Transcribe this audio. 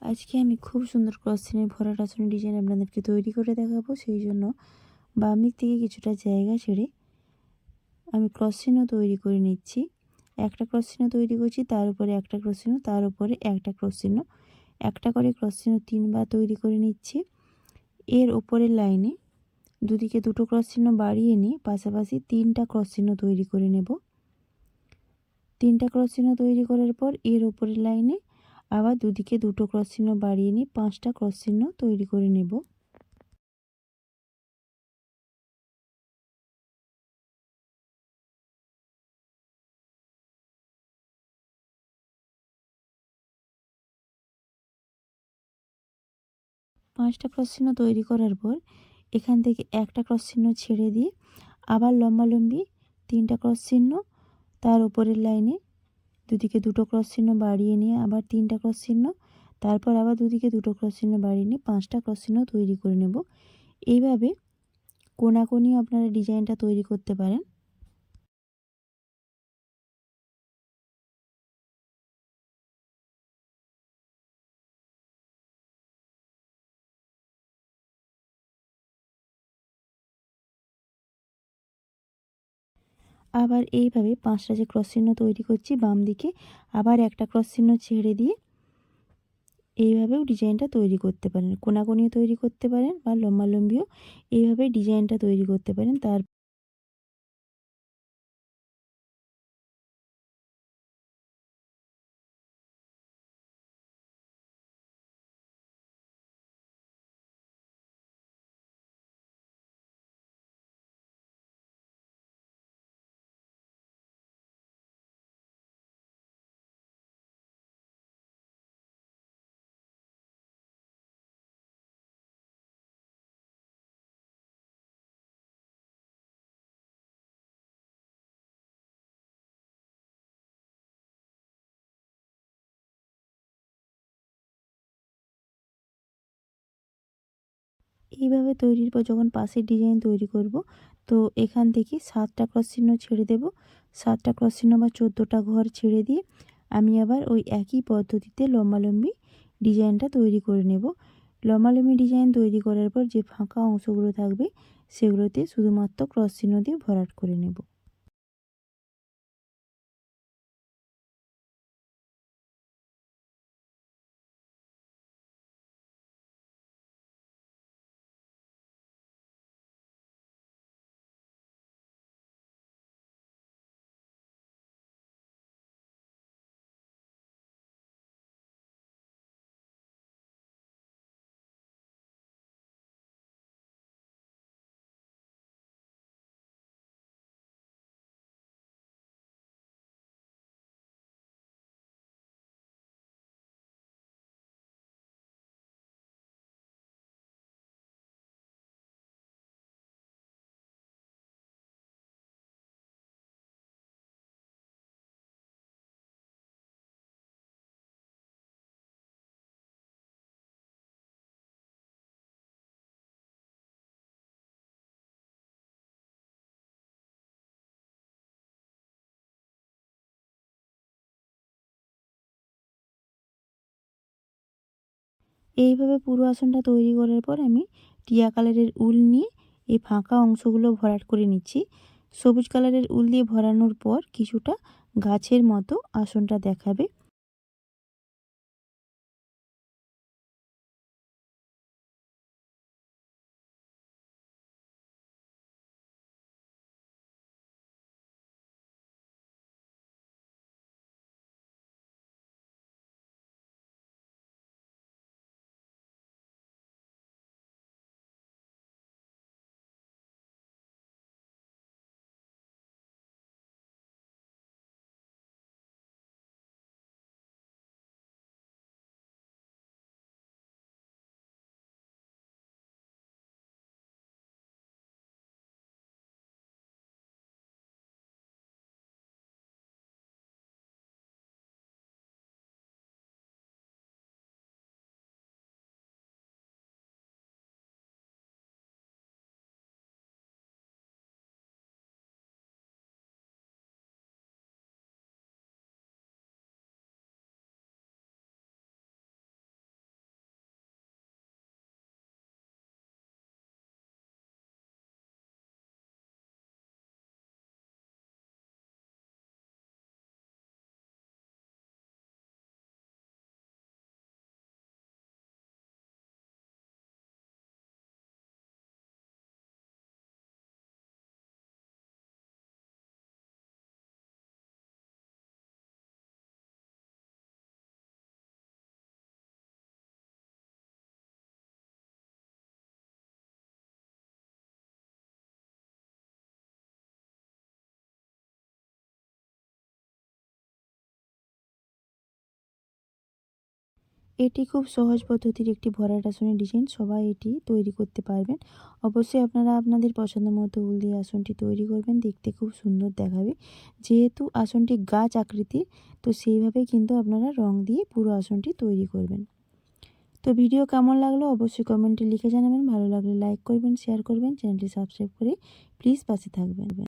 আজকে আমি খুব সুন্দর ক্রস চেনের ভরাট আঁচলের ডিজাইন আপনাদেরকে তৈরি করে দেখাবো। সেই জন্য বাম দিক থেকে কিছুটা জায়গা ছেড়ে আমি ক্রস চিহ্ন তৈরি করে নিচ্ছি। একটা ক্রস চিহ্ন তৈরি করছি, তার উপরে একটা ক্রস চিহ্ন, তার উপরে একটা ক্রস চিহ্ন, একটা করে ক্রস চিহ্ন 3 বার তৈরি করে নিচ্ছি। এর উপরের লাইনে দুদিকে দুটো ক্রস চিহ্ন বাড়িয়ে নিয়ে পাশাপাশি 3টা ক্রস চিহ্ন তৈরি করে নেব। 3টা ক্রস চিহ্ন তৈরি করার পর এর উপরের লাইনে আবার দুদিকে দুটো ক্রস চিহ্ন বাড়িয়ে নিয়ে 5টা ক্রস চিহ্ন তৈরি করে নেব। পাঁচটা ক্রস চিহ্ন তৈরি করার পর এখান থেকে একটা ক্রস চিহ্ন ছেড়ে দিয়ে আবার লম্বালম্বি 3টা ক্রস চিহ্ন, তার উপরের লাইনে দুদিকে দুটো ক্রস চিহ্ন বাড়িয়ে নিয়ে আবার 3টা ক্রস চিহ্ন, তারপর আবার দুদিকে দুটো ক্রস চিহ্ন বাড়িয়ে নিয়ে 5টা ক্রস চিহ্ন তৈরি করে নেব। এইভাবে কোনাকুনি আপনারা ডিজাইনটা তৈরি করতে পারেন। আবার এইভাবে 5টা যে ক্রস চিহ্ন তৈরি করছি বাম দিকে আবার একটা ক্রস চিহ্ন ছেড়ে দিয়ে এইভাবেও ডিজাইনটা তৈরি করতে পারেন। কোনাকুনিও তৈরি করতে পারেন বা লম্বালম্বিও এইভাবে ডিজাইনটা তৈরি করতে পারেন। এইভাবে তৈরির পর যখন পাশের ডিজাইন তৈরি করব, তো এখান থেকে 7টা ক্রস চিহ্ন ছেড়ে দেব। 7টা ক্রস চিহ্ন বা 14টা ঘর ছেড়ে দিয়ে আমি আবার ওই একই পদ্ধতিতে লম্বালম্বি ডিজাইনটা তৈরি করে নেব। লম্বালম্বি ডিজাইন তৈরি করার পর যে ফাঁকা অংশগুলো থাকবে সেগুলোতে শুধুমাত্র ক্রস চিহ্ন দিয়ে ভরাট করে নেব। এইভাবে পুরো আসনটা তৈরি করার পর আমি টিয়া কালারের উল নিয়ে এই ফাঁকা অংশগুলো ভরাট করে নিচ্ছি। সবুজ কালারের উল দিয়ে ভরানোর পর কিছুটা গাছের মতো আসনটা দেখাবে। এটি খুব সহজ পদ্ধতির একটি ভরাট আসনের ডিজাইন, সবাই এটি তৈরি করতে পারবেন। অবশ্যই আপনারা আপনাদের পছন্দ মতো উল দিয়ে আসনটি তৈরি করবেন, দেখতে খুব সুন্দর দেখাবে। যেহেতু আসনটি গাছ আকৃতির, তো সেইভাবেই কিন্তু আপনারা রং দিয়ে পুরো আসনটি তৈরি করবেন। তো ভিডিও কেমন লাগলো অবশ্যই কমেন্টে লিখে জানাবেন। ভালো লাগলে লাইক করবেন, শেয়ার করবেন, চ্যানেলটি সাবস্ক্রাইব করে প্লিজ পাশে থাকবেন।